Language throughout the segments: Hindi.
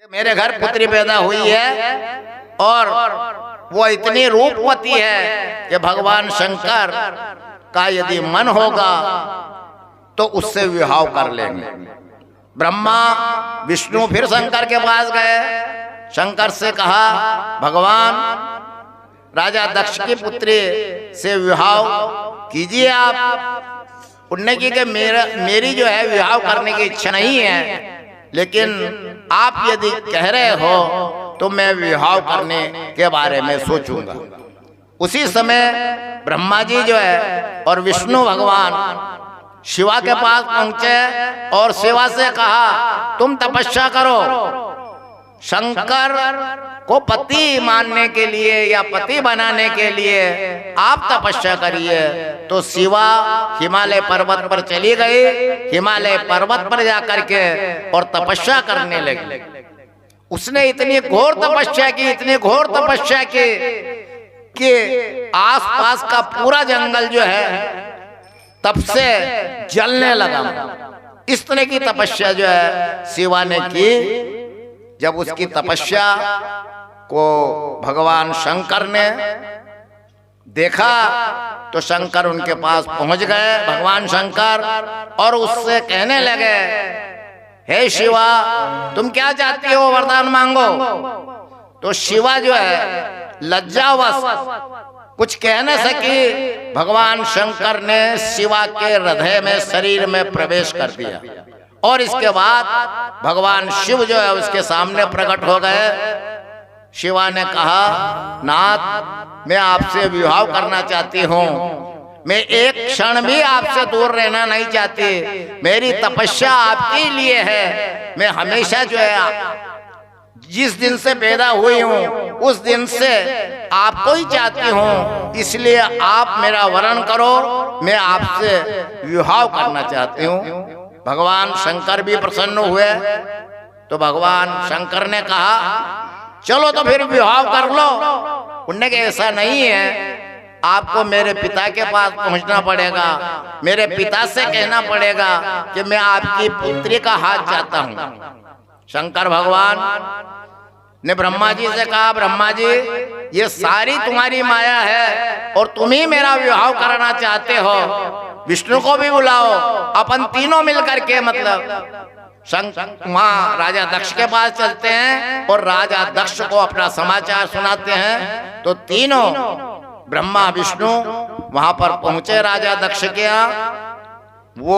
मेरे घर पुत्री पैदा हुई है और वो इतनी रूपवती है कि भगवान शंकर का यदि मन होगा तो उससे विवाह कर लेंगे। ब्रह्मा विष्णु फिर शंकर के पास गए, शंकर से कहा भगवान राजा दक्ष की पुत्री से विवाह कीजिए आप। उन्होंने की कि मेरी जो है विवाह करने की इच्छा नहीं है, लेकिन आप यदि कह रहे हो तो मैं विवाह करने के बारे में सोचूंगा। उसी समय ब्रह्मा जी जो है और विष्णु भगवान शिवा के पास पहुंचे और शिवा से कहा तुम तपस्या करो, शंकर को पति मानने के लिए या पति बनाने के लिए आप तपस्या करिए। तो शिवा हिमालय पर्वत पर चली गई, हिमालय पर्वत पर जाकर के और तपस्या करने लगी। उसने इतनी घोर तपस्या की, इतनी घोर तपस्या की कि आसपास का पूरा जंगल जो है तप से जलने लगा। इस तरह की तपस्या जो है शिवा ने की। जब उसकी तपस्या को भगवान शंकर ने देखा तो शंकर उनके पास पहुंच गए, भगवान शंकर, और उससे कहने लगे हे शिवा तुम क्या चाहती हो, वरदान मांगो। तो शिवा जो है लज्जावश कुछ कह न सकी। भगवान शंकर ने शिवा के हृदय में, शरीर में प्रवेश कर दिया और इसके बाद भगवान शिव जो है उसके सामने प्रकट हो गए। शिवा ने कहा नाथ मैं आपसे विवाह करना चाहती हूँ, मैं एक क्षण भी आपसे दूर रहना नहीं चाहती। मेरी तपस्या आपके लिए है, मैं हमेशा जो है जिस दिन से पैदा हुई हूँ उस दिन से आपको ही चाहती हूँ, इसलिए आप मेरा वरण करो, मैं आपसे विवाह करना चाहती हूँ। भगवान शंकर भी प्रसन्न हुए। तो भगवान शंकर ने कहा चलो तो फिर विवाह कर लो। उन्होंने कहा ऐसा नहीं है, आपको मेरे पिता के पास पहुंचना पड़ेगा, मेरे पिता से कहना पड़ेगा कि मैं आपकी पुत्री का हाथ चाहता हूं। शंकर भगवान ने ब्रह्मा जी से कहा ब्रह्मा जी ये सारी तुम्हारी माया है और तुम ही मेरा विवाह करना चाहते हो, विष्णु को भी बुलाओ, अपन तीनों मिलकर के मतलब वहां राजा दक्ष के पास चलते हैं और राजा दक्ष को अपना समाचार सुनाते हैं। तो तीनों ब्रह्मा विष्णु वहां पर पहुंचे राजा दक्ष के यहाँ। वो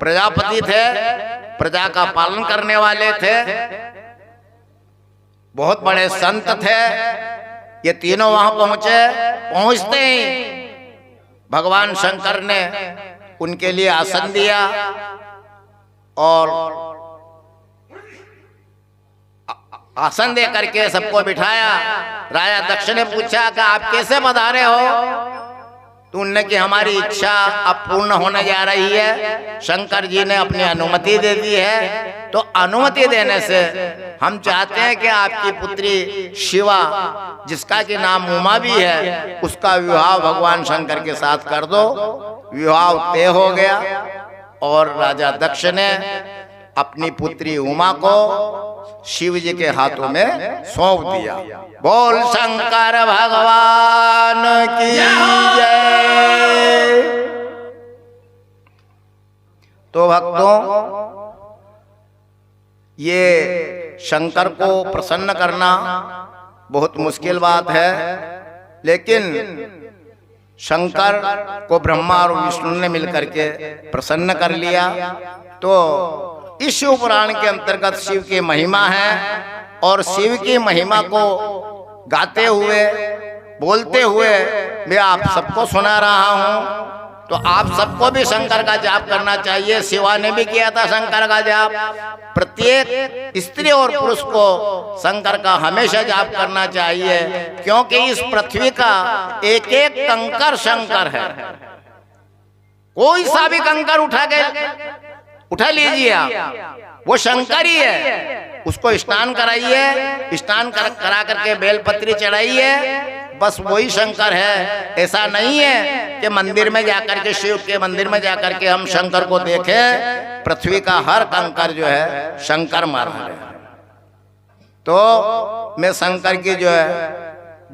प्रजापति थे, प्रजा का पालन करने वाले थे, बहुत बड़े संत थे। ये तीनों वहां पहुंचे। पहुंचते ही भगवान शंकर ने उनके लिए आसन दिया और आसन दे करके सबको बिठाया। राजा दक्ष ने पूछा कि आप कैसे पधारे हो? तो उनने कि हमारी इच्छा अब पूर्ण होने जा रही है, शंकर जी ने अपनी अनुमति दे दी है। तो अनुमति देने से हम चाहते हैं कि आपकी पुत्री शिवा, जिसका कि नाम उमा भी है, उसका विवाह भगवान शंकर के साथ कर दो। विवाह तय हो गया और राजा दक्ष ने अपनी पुत्री उमा को शिव जी के हाथों में सौंप दिया। बोल शंकर भगवान की जय। तो भक्तों ये शंकर को प्रसन्न करना बहुत मुश्किल बात है, लेकिन शंकर को ब्रह्मा और विष्णु ने मिलकर के प्रसन्न कर लिया। तो इस शिव पुराण के अंतर्गत शिव की महिमा है और शिव की महिमा को गाते हुए, बोलते हुए मैं आप सबको सुना रहा हूँ। तो आप सबको भी शंकर का जाप करना चाहिए। शिवा ने भी किया था शंकर का जाप। प्रत्येक स्त्री और पुरुष को शंकर का हमेशा जाप करना चाहिए, क्योंकि इस पृथ्वी का एक एक कंकर शंकर है। कोई सा भी कंकर उठा लीजिए आप, वो शंकर ही है। उसको स्नान कराइए, स्नान करा करके बेलपत्री चढ़ाइए, बस वही शंकर है। ऐसा नहीं है कि मंदिर में जाकर के, शिव के मंदिर में जाकर के हम शंकर को देखें। पृथ्वी का हर कंकर जो है शंकर मार रहे हैं। तो मैं शंकर की जो है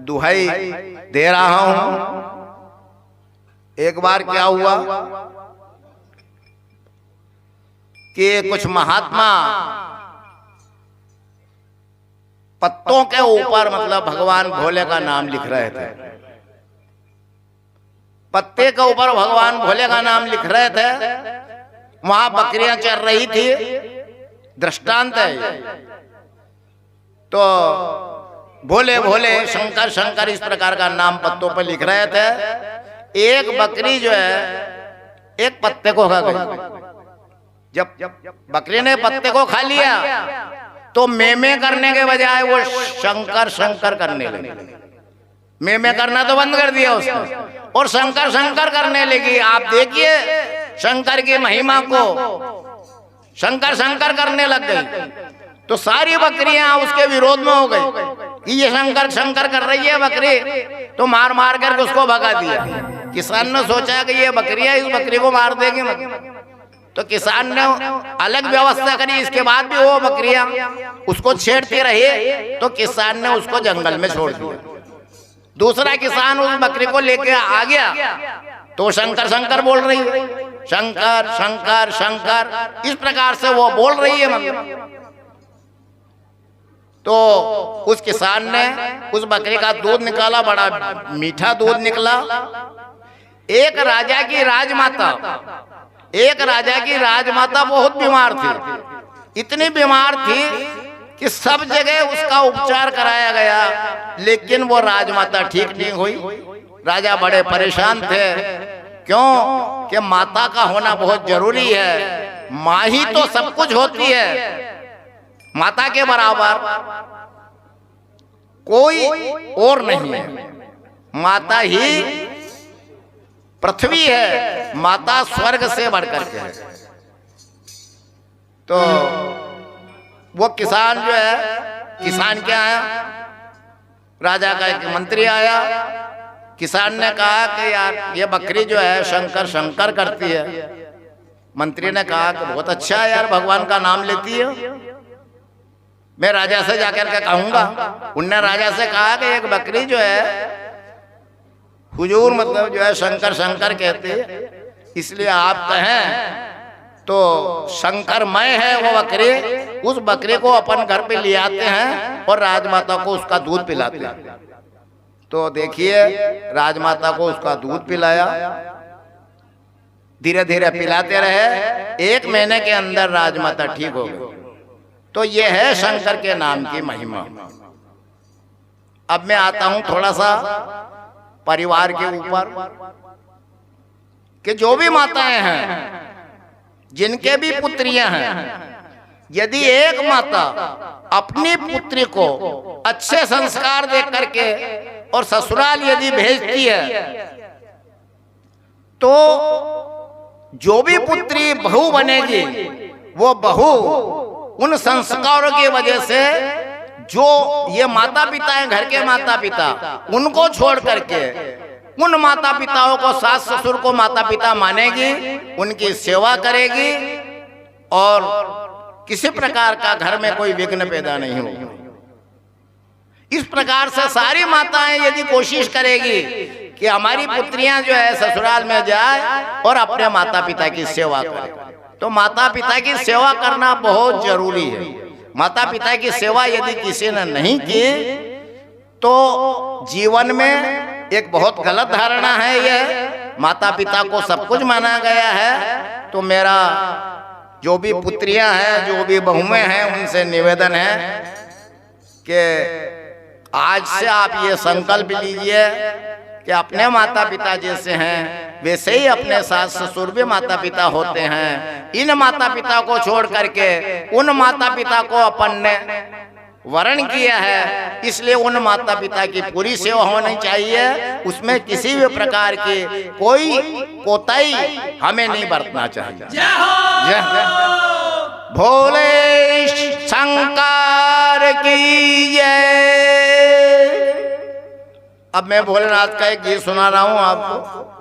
दुहाई दे रहा हूं। एक बार क्या हुआ कि कुछ महात्मा पत्तों के ऊपर मतलब भगवान भोले का नाम लिख रहे थे। पत्ते के ऊपर भगवान भोले का नाम लिख रहे थे। वहां बकरियां चर रही थी, दृष्टांत है। तो भोले भोले शंकर शंकर इस प्रकार का नाम पत्तों पर लिख रहे थे। एक बकरी जो है एक पत्ते को खा गई। जब बकरी ने पत्ते को खा लिया तो मेमे करने के बजाय वो शंकर शंकर करने लगी। मेमे करना तो बंद कर दिया उसने और शंकर शंकर करने लगी। आप देखिए शंकर की महिमा को, शंकर शंकर करने लग गई। तो सारी बकरियां उसके विरोध में हो गई कि ये शंकर शंकर कर रही है बकरी, तो मार मार कर उसको भगा दिया। किसान ने सोचा कि ये बकरियां इस बकरी को मार देगी, तो किसान ने अलग व्यवस्था करी। इसके बाद भी वो बकरियां उसको छेड़ती रही, तो किसान ने उसको जंगल में छोड़ दिया। दूसरा किसान उस बकरी को लेके आ गया तो शंकर शंकर बोल रही है, शंकर शंकर शंकर इस प्रकार से वो बोल रही है। तो उस किसान ने उस बकरी का दूध निकाला, बड़ा मीठा दूध निकला। एक राजा की राजमाता बहुत बीमार थी। इतनी बीमार थी कि सब जगह उसका उपचार कराया गया, लेकिन वो राजमाता ठीक नहीं हुई। राजा बड़े परेशान थे। क्यों? कि माता का होना बहुत जरूरी है। माँ ही तो सब कुछ होती है, माता के बराबर कोई और नहीं है। माता ही पृथ्वी है, माता स्वर्ग से बढ़कर के है। तो वो किसान जो है, किसान क्या आया, राजा का एक मंत्री आया। किसान ने कहा कि यार ये बकरी जो है शंकर शंकर करती है। मंत्री ने कहा कि बहुत अच्छा है यार, भगवान का नाम लेती है, मैं राजा से जाकर के कहूंगा। उनने राजा से कहा कि एक बकरी जो है हुजूर मतलब जो है शंकर शंकर कहते हैं, इसलिए आप कहें तो शंकरमय है वो बकरी। उस बकरी को अपन घर पे ले आते हैं और राजमाता को उसका दूध पिलाते हैं। तो देखिए राजमाता को उसका दूध पिलाया, धीरे धीरे पिलाते रहे। 1 महीने के अंदर राजमाता ठीक हो गई। तो ये है शंकर के नाम की महिमा। अब मैं आता हूं थोड़ा सा परिवार के ऊपर कि जो भी माताएं हैं, जिनके भी पुत्रियां हैं, यदि एक माता अपनी पुत्री को अच्छे संस्कार दे करके और ससुराल यदि भेजती है, तो जो भी पुत्री बहू बनेगी वो बहू उन संस्कारों की वजह से जो ये माता पिता हैं, घर के माता पिता, उनको छोड़ करके उन माता पिताओं को, सास ससुर को माता पिता मानेगी, उनकी सेवा करेगी और किसी प्रकार का घर में कोई विघ्न पैदा नहीं होगा। इस प्रकार से सारी माताएं यदि कोशिश करेगी कि हमारी पुत्रियां जो है ससुराल में जाए और अपने माता पिता की सेवा करें, तो माता पिता की सेवा करना बहुत जरूरी है। माता पिता की सेवा यदि किसी ने नहीं की तो जीवन में एक बहुत गलत धारणा है। ये माता पिता को सब कुछ माना गया है। तो मेरा जो भी पुत्रियां हैं, जो भी बहुएं हैं, उनसे निवेदन है कि आज से आप ये संकल्प लीजिए कि अपने माता पिता जैसे हैं वैसे ही अपने सास ससुर भी माता पिता होते हैं। इन माता पिता को छोड़ करके उन माता पिता को अपन ने वरण किया है, इसलिए उन माता पिता की पूरी सेवा होनी चाहिए। उसमें किसी भी प्रकार की कोई कोताही हमें नहीं बरतना चाहिए। जय भोले शंकर की जय। अब मैं भोलेनाथ का एक गीत सुना रहा हूं आपको।